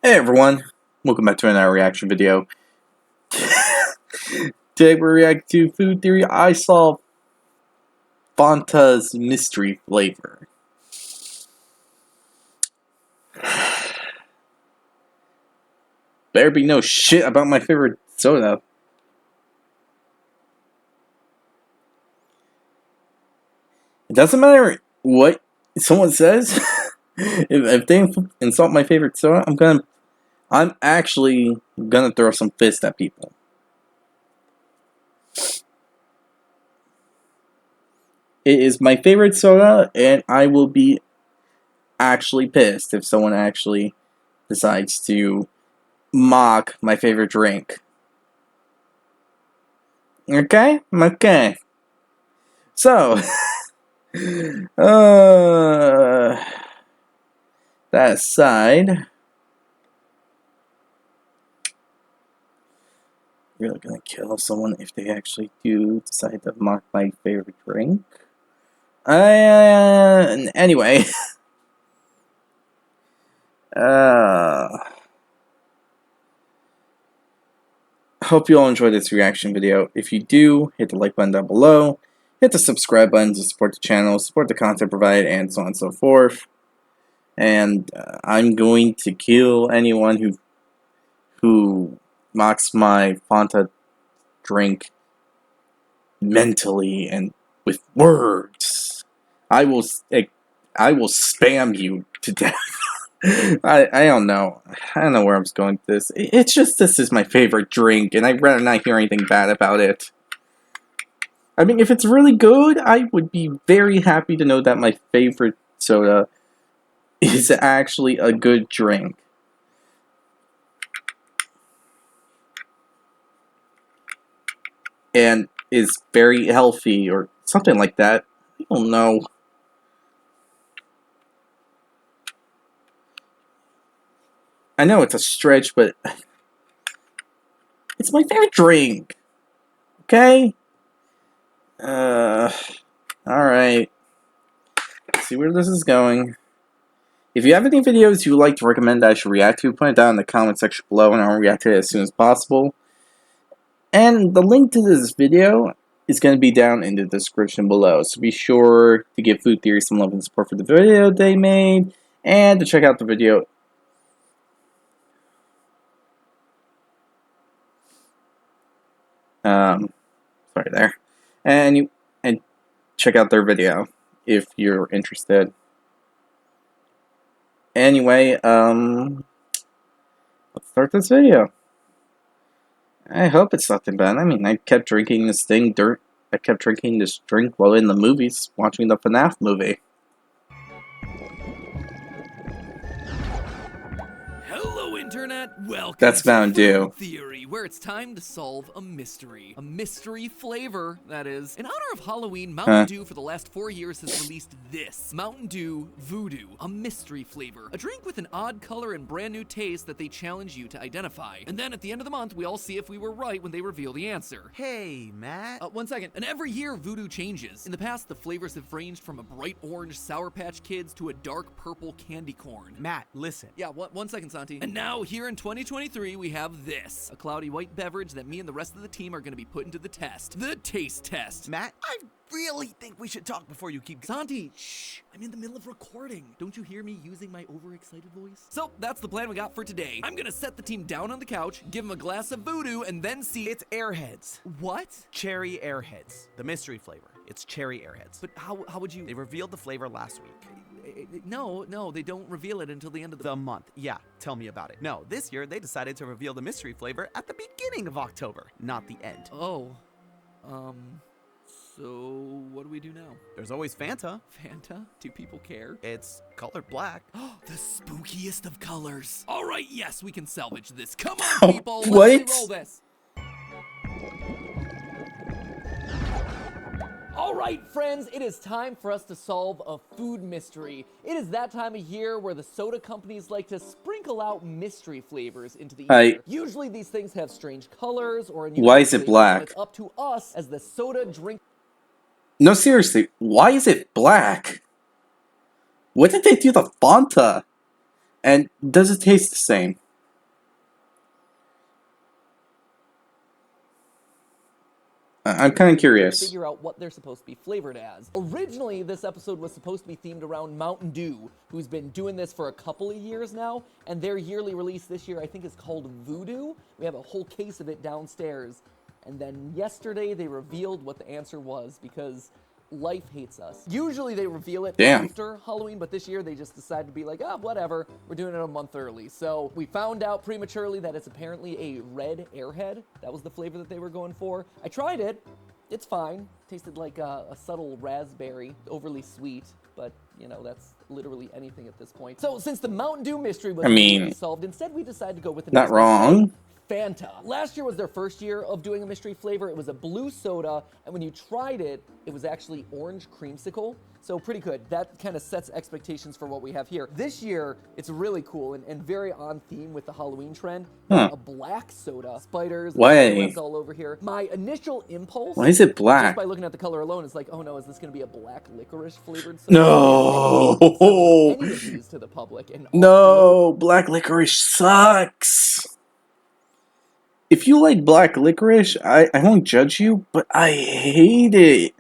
Hey everyone, welcome back to another reaction video. Today we're reacting to Food Theory. I saw Fanta's mystery flavor. Better be no shit about my favorite soda. It doesn't matter what someone says. if they insult my favorite soda, I'm actually gonna throw some fists at people. It is my favorite soda, and I will be actually pissed if someone actually decides to mock my favorite drink. Okay? Okay. So, that aside, really gonna kill someone if they actually do decide to mock my favorite drink. Anyway, hope you all enjoyed this reaction video. If you do, hit the like button down below, hit the subscribe button to support the channel, support the content provided, and so on and so forth. And I'm going to kill anyone who mocks my Fanta drink mentally and with words. I will spam you to death. I don't know. I don't know where I'm going with this. It's just this is my favorite drink, and I'd rather not hear anything bad about it. I mean, if it's really good, I would be very happy to know that my favorite soda is actually a good drink. And is very healthy or something like that. I don't know. I know it's a stretch, but it's my favorite drink. Okay? Alright. See where this is going. If you have any videos you would like to recommend that I should react to, put it down in the comment section below and I'll react to it as soon as possible. And the link to this video is going to be down in the description below. So be sure to give Food Theory some love and support for the video they made. And to check out the video. Sorry there. And check out their video if you're interested. Anyway, let's start this video. I hope it's nothing bad. I mean, I kept drinking this drink while in the movies, watching the FNAF movie. Hello, Internet. Welcome That's Mountain Dew. Food Theory, where it's time to solve a mystery. A mystery flavor, that is. In honor of Halloween, Mountain Dew for the last 4 years has released this. Mountain Dew Voodoo, a mystery flavor. A drink with an odd color and brand new taste that they challenge you to identify. And then at the end of the month, we all see if we were right when they reveal the answer. Hey, Matt. 1 second. And every year, Voodoo changes. In the past, the flavors have ranged from a bright orange Sour Patch Kids to a dark purple candy corn. Matt, listen. Yeah, 1 second, Santi. And now, here in 2023, we have this. A cloudy white beverage that me and the rest of the team are going to be putting to the test. The taste test. Matt, I really think we should talk before you keep... Santi, shh. I'm in the middle of recording. Don't you hear me using my overexcited voice? So, that's the plan we got for today. I'm going to set the team down on the couch, give them a glass of Voodoo, and then see... It's Airheads. What? Cherry Airheads. The mystery flavor. It's cherry Airheads. But how would you... They revealed the flavor last week. No, they don't reveal it until the end of the month. Yeah, tell me about it. No, this year they decided to reveal the mystery flavor at the beginning of October, not the end. Oh. So what do we do now? There's always Fanta. Fanta? Do people care? It's colored black. The spookiest of colors. All right, yes, we can salvage this. Come on, people. What? Let's roll this. All right, friends, it is time for us to solve a food mystery. It is that time of year where the soda companies like to sprinkle out mystery flavors into the ether. Usually these things have strange colors or unusual Why is it flavors, black? and it's up to us as the soda drink. No, seriously, why is it black? What did they do to Fanta? And does it taste the same? I'm kind of curious. Figure out what they're supposed to be flavored as. Originally, this episode was supposed to be themed around Mountain Dew, who's been doing this for a couple of years now, and their yearly release this year I think is called Voodoo. We have a whole case of it downstairs. And then yesterday they revealed what the answer was because life hates us. Usually they reveal it after Halloween, but this year they just decided to be like, whatever, we're doing it a month early. So we found out prematurely that it's apparently a red Airhead. That was the flavor that they were going for. I tried it. It's fine. Tasted like a subtle raspberry, overly sweet, but you know, that's literally anything at this point. So since the Mountain Dew mystery was completely solved, instead we decided to go with the not wrong. Fanta. Last year was their first year of doing a mystery flavor. It was a blue soda, and when you tried it, it was actually orange creamsicle. So pretty good. That kind of sets expectations for what we have here. This year, it's really cool and very on theme with the Halloween trend. A black soda, spiders, webs all over here. My initial impulse, why is it black? Just by looking at the color alone, is like, oh no, is this going to be a black licorice flavored soda? No. Any of these to the public? And no, black licorice sucks. If you like black licorice, I won't judge you, but I hate it.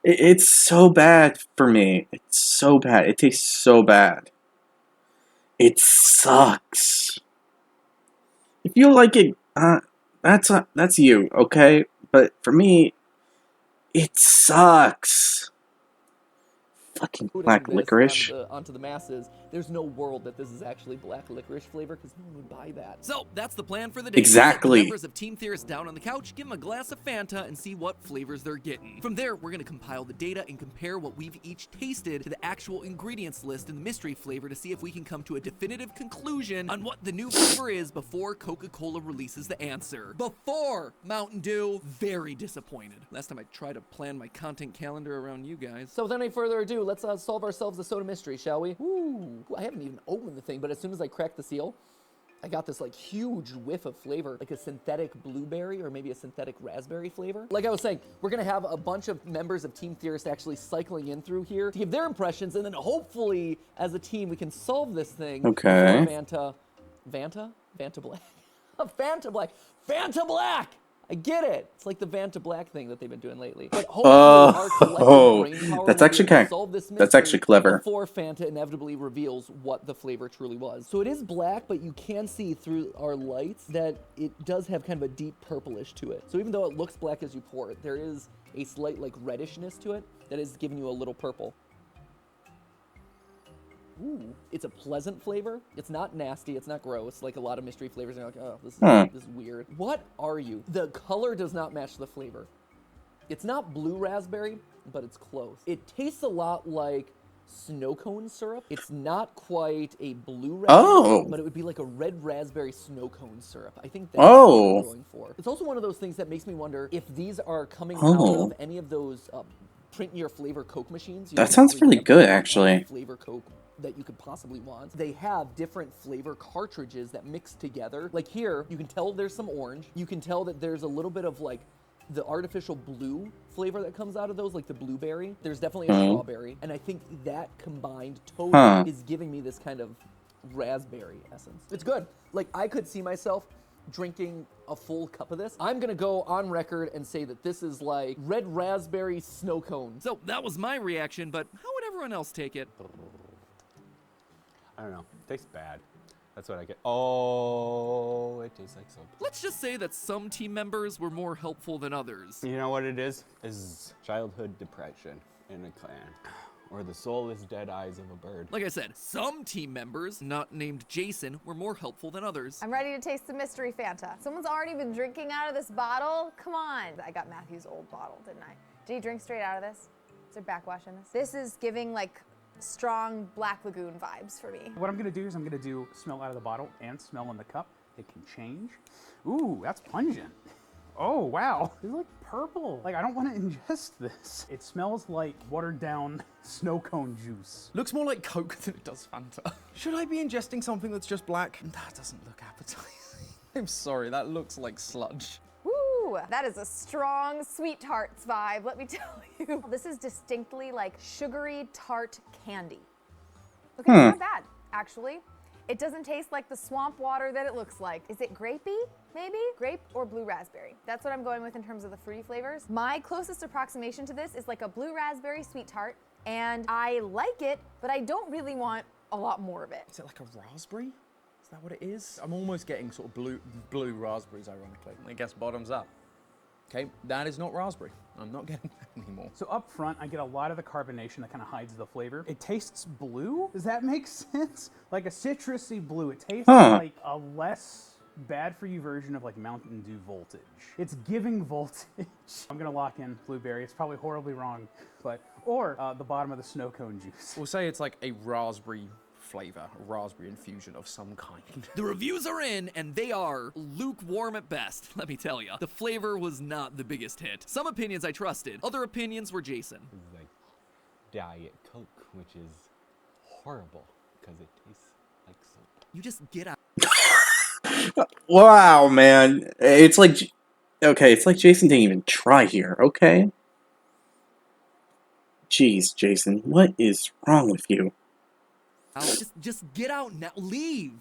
It's so bad for me. It's so bad. It tastes so bad. It sucks. If you like it, that's you, okay? But for me, it sucks. Fucking black licorice. Onto the masses, there's no world that this is actually black licorice flavor because no one would buy that. So that's the plan for the day. Exactly. The members of Team Theorist down on the couch, give them a glass of Fanta and see what flavors they're getting. From there, we're going to compile the data and compare what we've each tasted to the actual ingredients list in the mystery flavor to see if we can come to a definitive conclusion on what the new flavor is before Coca-Cola releases the answer. Before Mountain Dew, very disappointed. Last time I tried to plan my content calendar around you guys. So without any further ado, let's solve ourselves a soda mystery, shall we? Ooh, I haven't even opened the thing, but as soon as I cracked the seal, I got this like huge whiff of flavor, like a synthetic blueberry or maybe a synthetic raspberry flavor. Like I was saying, we're gonna have a bunch of members of Team Theorist actually cycling in through here to give their impressions, and then hopefully, as a team, we can solve this thing. Okay. Fanta Black. Fanta Black! I get it. It's like the Fanta Black thing that they've been doing lately. But hopefully our collective brain power that's will actually be able to solve this that's actually clever. Before Fanta inevitably reveals what the flavor truly was. So it is black, but you can see through our lights that it does have kind of a deep purplish to it. So even though it looks black as you pour it, there is a slight like reddishness to it that is giving you a little purple. Ooh, it's a pleasant flavor. It's not nasty. It's not gross. Like a lot of mystery flavors, you're like, oh, this is weird. What are you? The color does not match the flavor. It's not blue raspberry, but it's close. It tastes a lot like snow cone syrup. It's not quite a blue raspberry, but it would be like a red raspberry snow cone syrup. I think that's what I'm going for. It's also one of those things that makes me wonder if these are coming out of any of those print your flavor Coke machines. That sounds really good, actually. Flavor Coke that you could possibly want. They have different flavor cartridges that mix together. Like here, you can tell there's some orange. You can tell that there's a little bit of like the artificial blue flavor that comes out of those, like the blueberry. There's definitely a strawberry. And I think that combined totally is giving me this kind of raspberry essence. It's good. Like I could see myself drinking a full cup of this. I'm gonna go on record and say that this is like red raspberry snow cone. So that was my reaction, but how would everyone else take it? I don't know. It tastes bad. That's what I get. Oh, it tastes like soap. Let's just say that some team members were more helpful than others. You know what it is? Is childhood depression in a clan. Or the soulless dead eyes of a bird. Like I said, some team members, not named Jason, were more helpful than others. I'm ready to taste the mystery Fanta. Someone's already been drinking out of this bottle? Come on. I got Matthew's old bottle, didn't I? Did he drink straight out of this? Is there backwash in this? This is giving like strong Black Lagoon vibes for me. What I'm gonna do is I'm gonna do smell out of the bottle and smell in the cup. It can change. Ooh, that's pungent. Oh, wow. It's like purple. Like, I don't want to ingest this. It smells like watered down snow cone juice. Looks more like Coke than it does Fanta. Should I be ingesting something that's just black? That doesn't look appetizing. I'm sorry, that looks like sludge. Woo, that is a strong sweet tarts vibe, let me tell you. This is distinctly like sugary tart candy. Okay, it's not bad, actually. It doesn't taste like the swamp water that it looks like. Is it grapey? Maybe? Grape or blue raspberry. That's what I'm going with in terms of the fruity flavors. My closest approximation to this is like a blue raspberry sweet tart, and I like it, but I don't really want a lot more of it. Is it like a raspberry? Is that what it is? I'm almost getting sort of blue raspberries, ironically. I guess bottoms up. Okay, that is not raspberry. I'm not getting that anymore. So up front, I get a lot of the carbonation that kind of hides the flavor. It tastes blue? Does that make sense? Like a citrusy blue. It tastes like a less bad for you version of like Mountain Dew Voltage. It's giving voltage. I'm gonna lock in blueberry. It's probably horribly wrong, or the bottom of the snow cone juice. We'll say it's like a raspberry flavor, a raspberry infusion of some kind. The reviews are in, and they are lukewarm at best, let me tell you. The flavor was not the biggest hit. Some opinions I trusted, other opinions were Jason. This is like Diet Coke, which is horrible because it tastes like soap. You just get out. Wow, man. It's like, okay, it's like Jason didn't even try here, okay? Jeez, Jason, what is wrong with you? Just get out now. Leave.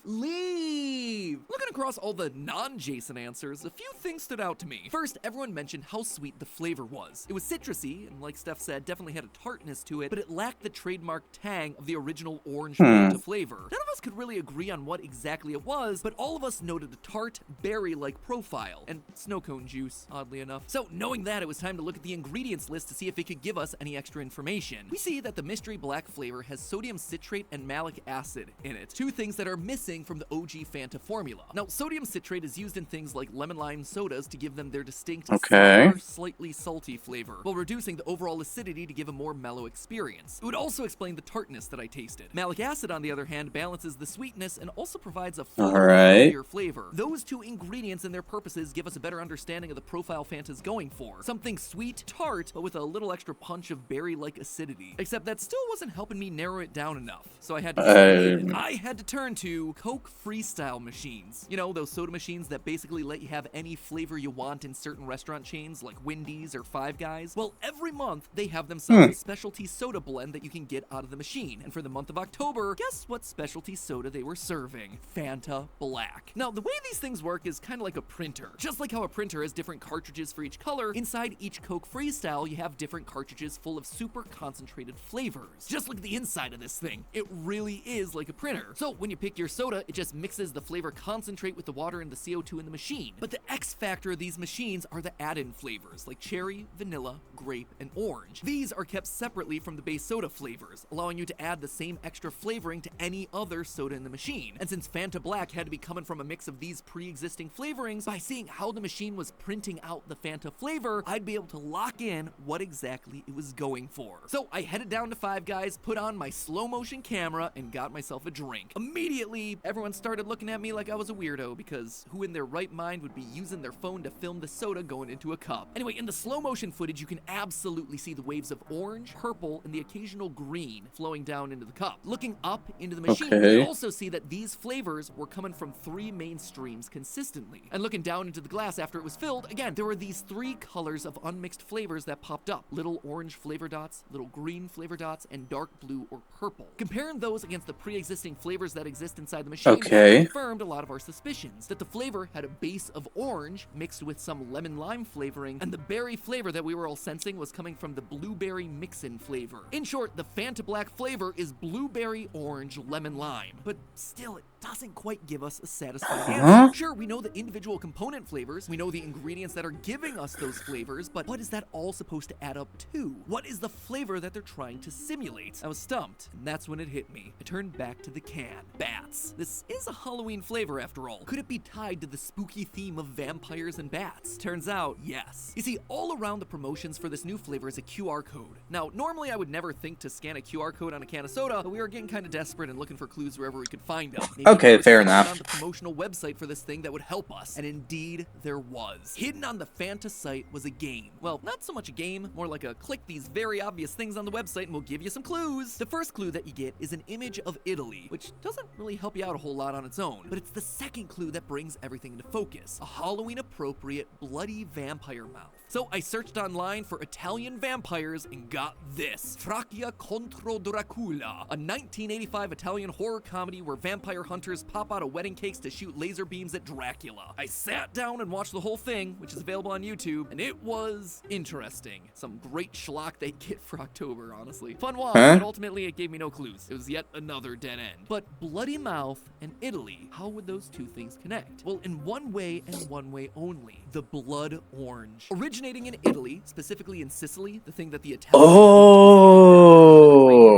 Looking across all the non-Jason answers, a few things stood out to me. First, everyone mentioned how sweet the flavor was. It was citrusy, and like Steph said, definitely had a tartness to it, but it lacked the trademark tang of the original orange Fanta flavor. None of us could really agree on what exactly it was, but all of us noted a tart, berry-like profile, and snow cone juice, oddly enough. So knowing that, it was time to look at the ingredients list to see if it could give us any extra information. We see that the mystery black flavor has sodium citrate and malic acid in it, two things that are missing from the OG Fanta formula. Now, sodium citrate is used in things like lemon lime sodas to give them their distinct sour, slightly salty flavor, while reducing the overall acidity to give a more mellow experience. It would also explain the tartness that I tasted. Malic acid, on the other hand, balances the sweetness and also provides a fuller flavor. Those two ingredients and their purposes give us a better understanding of the profile Fanta's going for. Something sweet, tart, but with a little extra punch of berry-like acidity. Except that still wasn't helping me narrow it down enough, so I had to turn to Coke Freestyle machines. You know, those soda machines that basically let you have any flavor you want in certain restaurant chains like Wendy's or Five Guys. Well, every month they have themselves a specialty soda blend that you can get out of the machine. And for the month of October, guess what specialty soda they were serving? Fanta Black. Now, the way these things work is kind of like a printer. Just like how a printer has different cartridges for each color, inside each Coke Freestyle you have different cartridges full of super concentrated flavors. Just look at the inside of this thing. It really is like a printer. So when you pick your soda, it just mixes the flavor concentrate with the water and the CO2 in the machine. But the X factor of these machines are the add-in flavors like cherry, vanilla, grape, and orange. These are kept separately from the base soda flavors, allowing you to add the same extra flavoring to any other soda in the machine. And since Fanta Black had to be coming from a mix of these pre-existing flavorings, by seeing how the machine was printing out the Fanta flavor, I'd be able to lock in what exactly it was going for. So I headed down to Five Guys, put on my slow motion camera, and got myself a drink. Immediately, everyone started looking at me like I was a weirdo, because who in their right mind would be using their phone to film the soda going into a cup? Anyway, in the slow motion footage, you can absolutely see the waves of orange, purple, and the occasional green flowing down into the cup. Looking up into the machine, you can also see that these flavors were coming from three main streams consistently. And looking down into the glass after it was filled, again, there were these three colors of unmixed flavors that popped up. Little orange flavor dots, little green flavor dots, and dark blue or purple. Comparing those against the pre-existing flavors that exist inside the machine confirmed a lot of our suspicions that the flavor had a base of orange mixed with some lemon lime flavoring, and the berry flavor that we were all sensing was coming from the blueberry mix-in flavor. In short, the Fanta Black flavor is blueberry, orange, lemon lime, but still it doesn't quite give us a satisfying answer. Sure, we know the individual component flavors, we know the ingredients that are giving us those flavors, but what is that all supposed to add up to? What is the flavor that they're trying to simulate? I was stumped, and that's when it hit me. I turned back to the can. Bats. This is a Halloween flavor after all. Could it be tied to the spooky theme of vampires and bats? Turns out, yes. You see, all around the promotions for this new flavor is a QR code. Now, normally I would never think to scan a QR code on a can of soda, but we were getting kind of desperate and looking for clues wherever we could find them. Maybe Okay, fair enough. on the promotional website for this thing that would help us, and indeed there was. Hidden on the Fanta site was a game. Well, not so much a game, more like a click these very obvious things on the website and we'll give you some clues. The first clue that you get is an image of Italy, which doesn't really help you out a whole lot on its own, but it's the second clue that brings everything into focus. A Halloween appropriate bloody vampire mouth. So I searched online for Italian vampires and got this. Fracchia contro Dracula, a 1985 Italian horror comedy where vampire hunters hunters pop out of wedding cakes to shoot laser beams at Dracula. I sat down and watched the whole thing, which is available on YouTube, and it was interesting. Some great schlock they get for October, honestly. Fun watch, but ultimately it gave me no clues. It was yet another dead end. But Bloody Mouth and Italy, how would those two things connect? Well, in one way and one way only. The blood orange. Originating in Italy, specifically in Sicily, the thing that the Italians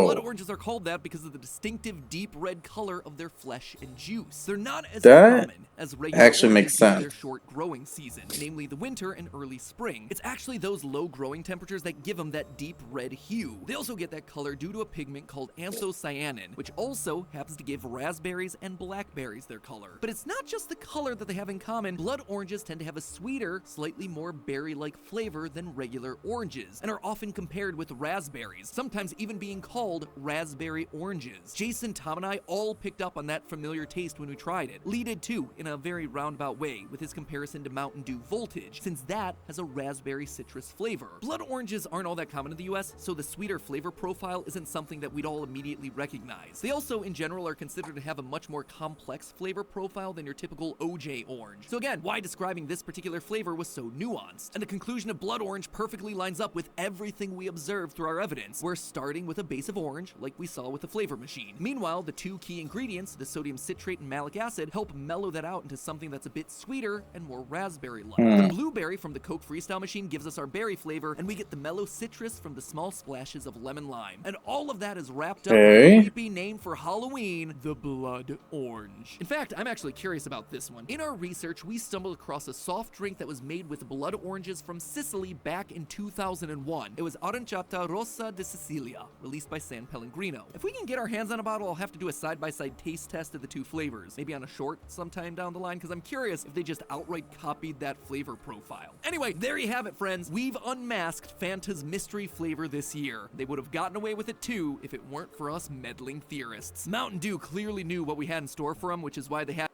blood oranges are called that because of the distinctive deep red color of their flesh and juice. They're not as common as regular actually makes oranges due to sense. their short growing season, namely the winter and early spring. It's actually those low growing temperatures that give them that deep red hue. They also get that color due to a pigment called anthocyanin, which also happens to give raspberries and blackberries their color. But it's not just the color that they have in common. Blood oranges tend to have a sweeter, slightly more berry-like flavor than regular oranges, and are often compared with raspberries, sometimes even being called raspberry oranges. Jason, Tom, and I all picked up on that familiar taste when we tried it. Lee did too, in a very roundabout way, with his comparison to Mountain Dew Voltage, since that has a raspberry citrus flavor. Blood oranges aren't all that common in the US, so the sweeter flavor profile isn't something that we'd all immediately recognize. They also, in general, are considered to have a much more complex flavor profile than your typical OJ orange. So again, why describing this particular flavor was so nuanced. And the conclusion of blood orange perfectly lines up with everything we observed through our evidence. We're starting with a base of orange, like we saw with the flavor machine. Meanwhile, the two key ingredients, the sodium citrate and malic acid, help mellow that out into something that's a bit sweeter and more raspberry-like. The blueberry from the Coke Freestyle machine gives us our berry flavor, and we get the mellow citrus from the small splashes of lemon lime. And all of that is wrapped up in a creepy name for Halloween, the blood orange. In fact, I'm actually curious about this one. In our research, we stumbled across a soft drink that was made with blood oranges from Sicily back in 2001. It was Aranciata Rossa di Sicilia, released by San Pellegrino. If we can get our hands on a bottle, I'll have to do a side-by-side taste test of the two flavors, maybe on a short sometime down the line, because I'm curious if they just outright copied that flavor profile. Anyway, there you have it, friends. We've unmasked Fanta's mystery flavor this year. They would have gotten away with it too if it weren't for us meddling theorists. Mountain Dew clearly knew what we had in store for them, which is why they had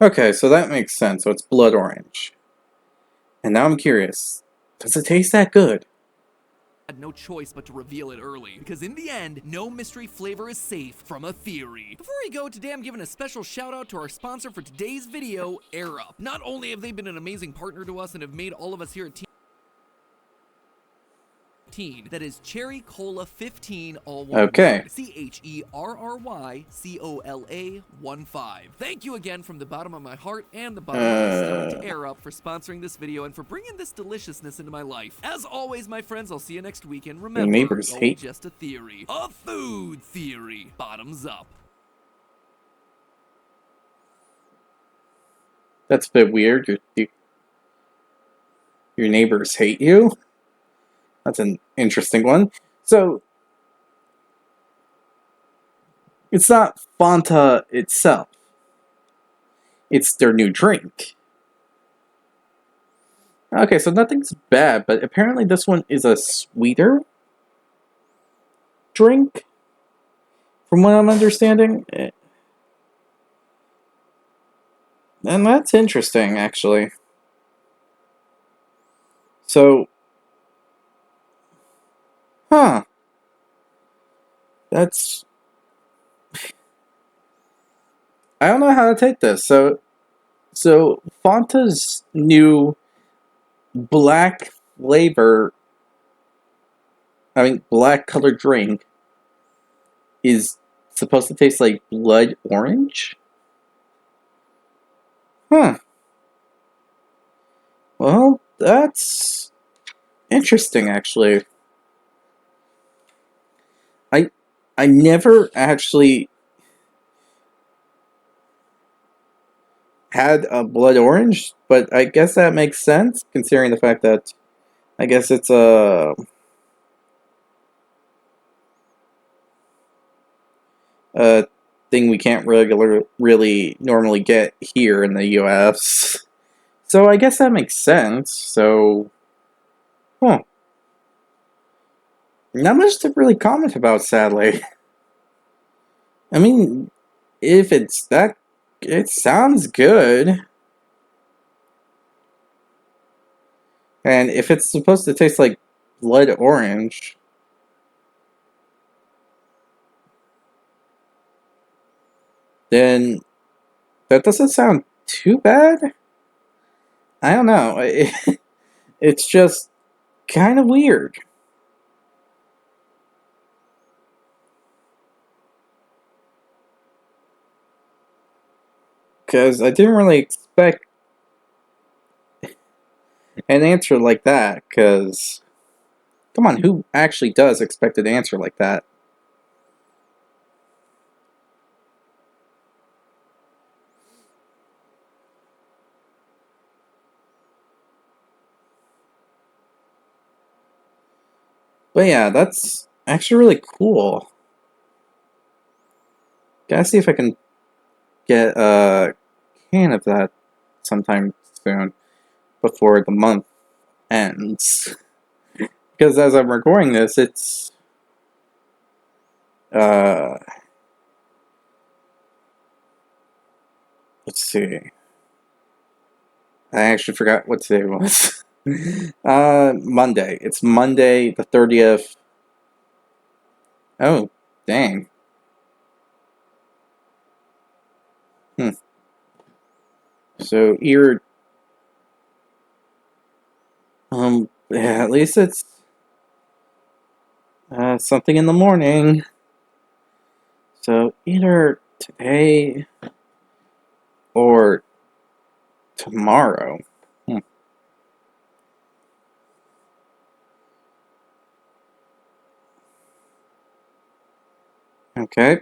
Okay, so that makes sense. So it's blood orange. And now I'm curious. Does it taste that good? no choice but to reveal it early, because in the end, no mystery flavor is safe from a theory. Before we go, today I'm giving a special shout out to our sponsor for today's video, Air Up. Not only have they been an amazing partner to us and have made all of us here at that is Cherry Cola 15, all one Okay. word. CHERRYCOLA 15. Thank you again from the bottom of my heart and the bottom of my stomach to Air Up for sponsoring this video and for bringing this deliciousness into my life. As always, my friends, I'll see you next week, and remember, neighbors it's all hate- just a theory. A food theory. Bottoms up. That's a bit weird. Your neighbors hate you? That's an interesting one. So, it's not Fanta itself. It's their new drink. Okay, so nothing's bad, but apparently this one is a sweeter drink, from what I'm understanding. And that's interesting, actually. So, huh. That's... I don't know how to take this. So Fanta's new black flavor, black colored drink is supposed to taste like blood orange? Huh. Well, that's interesting, actually. I never actually had a blood orange, but I guess that makes sense, considering the fact that I guess it's a thing we can't really normally get here in the US. So I guess that makes sense. So, huh. Not much to really comment about, sadly. I mean, if it's that, it sounds good. And if it's supposed to taste like blood orange, then that doesn't sound too bad. I don't know. It's just kind of weird. Because I didn't really expect an answer like that. Because, come on, who actually does expect an answer like that? But yeah, that's actually really cool. Gotta see if I can get a can of that sometime soon before the month ends. Because as I'm recording this, it's let's see. I actually forgot what today was. Monday. It's Monday the 30th. Oh, dang. So you're yeah, at least it's something in the morning. So either today or tomorrow. Okay.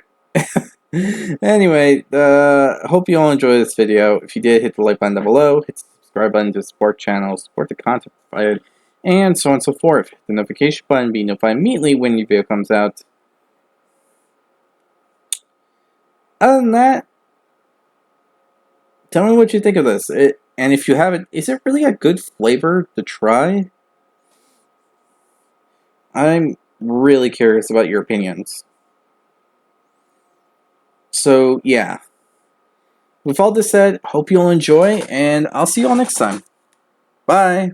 Anyway, hope you all enjoyed this video. If you did, hit the like button down below, hit the subscribe button to support the channel, support the content provided, and so on and so forth. The notification button, be notified immediately when your video comes out. Other than that, tell me what you think of this. And if you haven't, is it really a good flavor to try? I'm really curious about your opinions. So, yeah. With all this said, hope you'll enjoy, and I'll see you all next time. Bye!